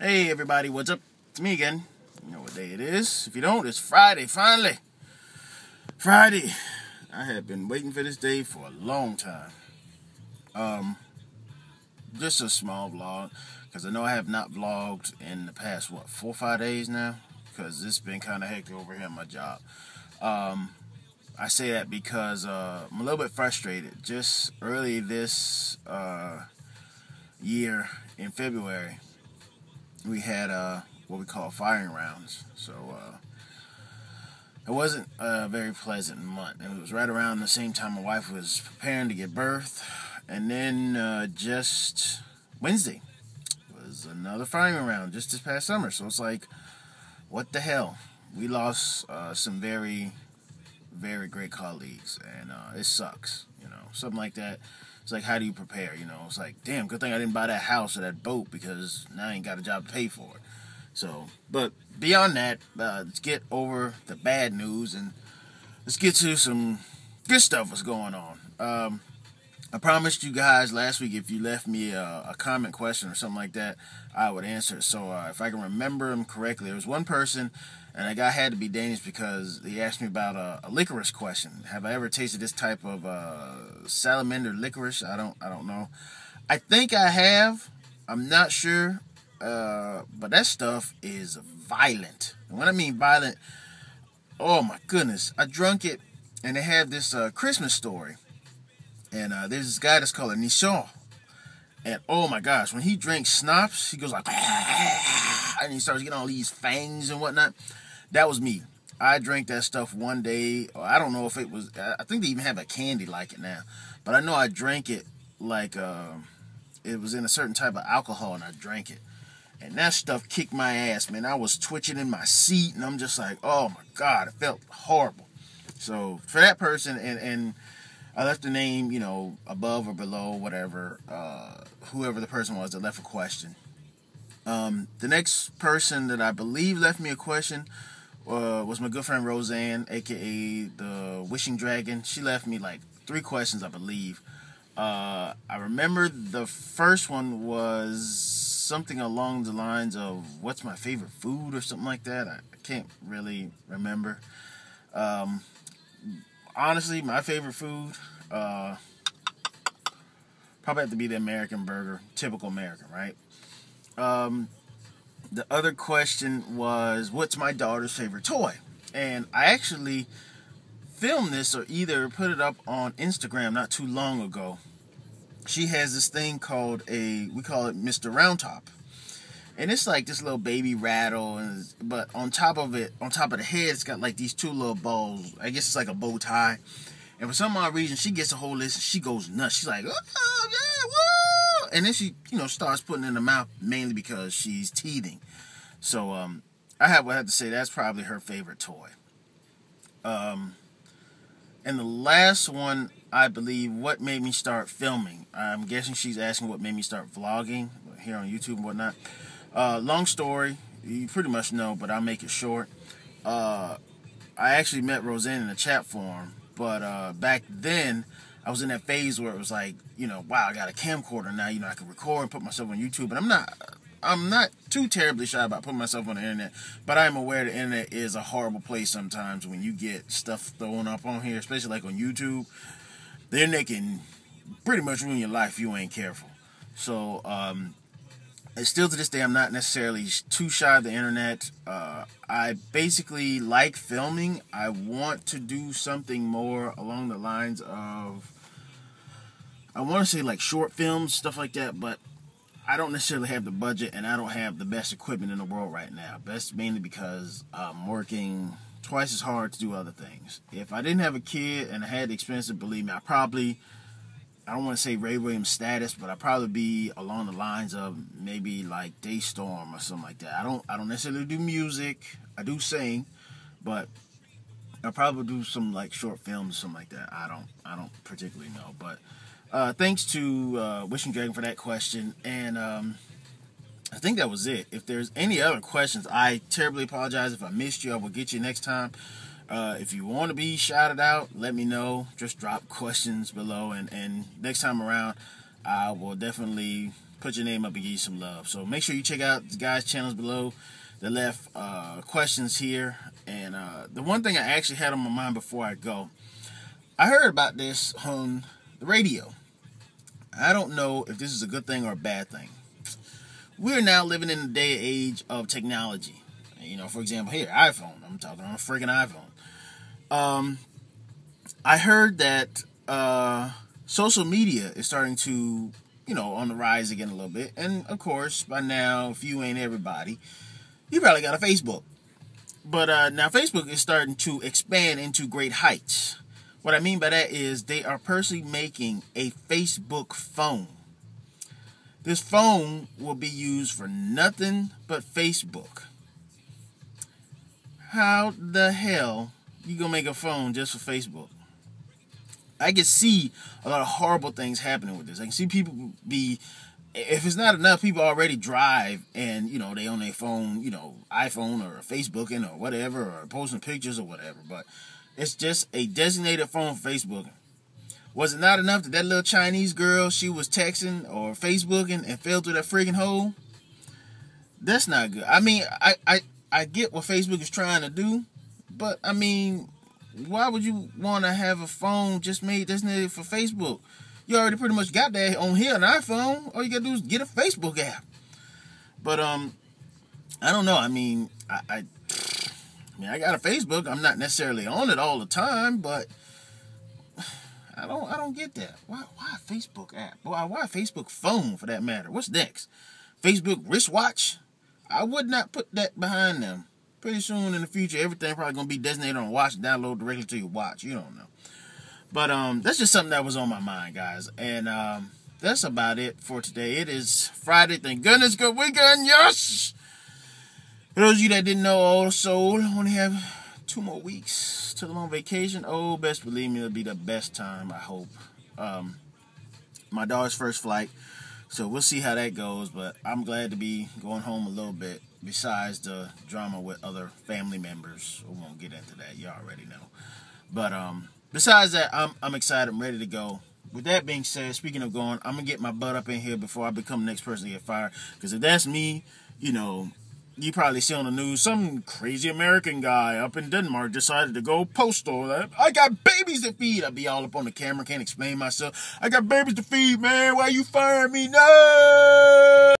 Hey everybody, what's up? It's me again. You know what day it is. If you don't, it's Friday, finally. Friday. I have been waiting for this day for a long time. Um, just a small vlog, because I know I have not vlogged in the past, 4 or 5 days now? Because it's been kind of hectic over here at my job. Um, I say that because I'm a little bit frustrated. Just early this year, in February, we had what we call firing rounds. So it wasn't a very pleasant month. It was right around the same time my wife was preparing to give birth, and then just Wednesday was another firing round just this past summer. So it's like, what the hell? We lost some very, very great colleagues, and it sucks. Something like that. It's like, how do you prepare? It's like, damn, good thing I didn't buy that house or that boat, because now I ain't got a job to pay for it. So, but beyond that, let's get over the bad news and let's get to some good stuff that's going on. I promised you guys last week, if you left me a comment question or something like that, I would answer it. So if I can remember them correctly, there was one person, and the guy had to be Danish because he asked me about a licorice question. Have I ever tasted this type of salamander licorice? I don't know. I think I have. I'm not sure. But that stuff is violent. And when I mean violent, oh my goodness. I drunk it, and they have this Christmas story. And there's this guy that's called a Nichon. And oh my gosh, when he drinks schnapps, he goes like, and he starts getting all these fangs and whatnot. That was me. I drank that stuff one day. I don't know if it was, I think they even have a candy like it now. But I know I drank it like it was in a certain type of alcohol, and I drank it. And that stuff kicked my ass, man. I was twitching in my seat, and I'm just like, oh my God, it felt horrible. So for that person, and I left the name, above or below, whatever, whoever the person was that left a question. The next person that I believe left me a question was my good friend Roseanne, aka the Wishing Dragon. She left me like 3 questions, I believe. I remember the first one was something along the lines of, what's my favorite food or something like that. I can't really remember. Honestly, my favorite food probably have to be the American burger. Typical American, right? The other question was, what's my daughter's favorite toy? And I actually filmed this, or either put it up on Instagram not too long ago. She has this thing called we call it Mr. Round Top. And it's like this little baby rattle, but on top of the head, it's got like these 2 little balls. I guess it's like a bow tie. And for some odd reason, she gets a hold of this and she goes nuts. She's like, oh, yeah, woo! And then she, starts putting it in her mouth, mainly because she's teething. So, I have to say that's probably her favorite toy. And the last one, I believe, what made me start filming. I'm guessing she's asking what made me start vlogging here on YouTube and whatnot. Long story, you pretty much know, but I'll make it short. I actually met Roseanne in a chat forum, but back then, I was in that phase where it was like, wow, I got a camcorder now, I can record and put myself on YouTube, and I'm not too terribly shy about putting myself on the internet, but I am aware the internet is a horrible place sometimes when you get stuff thrown up on here, especially like on YouTube. The internet can pretty much ruin your life if you ain't careful. So, and still to this day, I'm not necessarily too shy of the internet. I basically like filming. I want to do something more along the lines of, I want to say like short films, stuff like that, but I don't necessarily have the budget, and I don't have the best equipment in the world right now. That's mainly because I'm working twice as hard to do other things. If I didn't have a kid and I had the expense, believe me, I don't want to say Ray Williams status, but I'd probably be along the lines of maybe like Daystorm or something like that. I don't necessarily do music. I do sing, but I'll probably do some like short films or something like that. I don't particularly know, but thanks to Wishing Dragon for that question, and I think that was it. If there's any other questions, I terribly apologize if I missed you. I will get you next time. If you want to be shouted out, let me know. Just drop questions below, and next time around, I will definitely put your name up and give you some love. So make sure you check out the guys' channels below. They left questions here. And the one thing I actually had on my mind before I go, I heard about this on the radio. I don't know if this is a good thing or a bad thing. We're now living in the day and age of technology. You know, for example, here, iPhone. I'm talking on a freaking iPhone. I heard that social media is starting to, you know, on the rise again a little bit. And, of course, by now, if you ain't everybody, you probably got a Facebook. But now Facebook is starting to expand into great heights. What I mean by that is they are personally making a Facebook phone. This phone will be used for nothing but Facebook. How the hell you gonna make a phone just for Facebook? I can see a lot of horrible things happening with this. I can see people be, if it's not enough, people already drive and, you know, they on their phone, you know, iPhone or Facebooking or whatever, or posting pictures or whatever. But it's just a designated phone for Facebooking. Was it not enough that little Chinese girl, she was texting or Facebooking and fell through that freaking hole? That's not good. I mean, I get what Facebook is trying to do, but I mean, why would you want to have a phone just made designated for Facebook? You already pretty much got that on here, an iPhone. All you gotta do is get a Facebook app. But I don't know. I mean, I got a Facebook. I'm not necessarily on it all the time, but I don't get that. Why a Facebook app? Why a Facebook phone for that matter? What's next? Facebook wristwatch? I would not put that behind them. Pretty soon in the future, everything probably gonna be designated on a watch, download directly to your watch. You don't know. But that's just something that was on my mind, guys. And that's about it for today. It is Friday. Thank goodness. Good weekend. Yes. For those of you that didn't know, Old Soul only have 2 more weeks till I'm on vacation. Oh, best believe me, it'll be the best time, I hope. My daughter's first flight, so we'll see how that goes. But I'm glad to be going home a little bit, besides the drama with other family members. We won't get into that. You already know. But besides that, I'm excited. I'm ready to go. With that being said, speaking of going, I'm going to get my butt up in here before I become the next person to get fired. Because if that's me, you know, you probably see on the news, some crazy American guy up in Denmark decided to go postal. I got babies to feed. I'll be all up on the camera, can't explain myself. I got babies to feed, man. Why you firing me? No!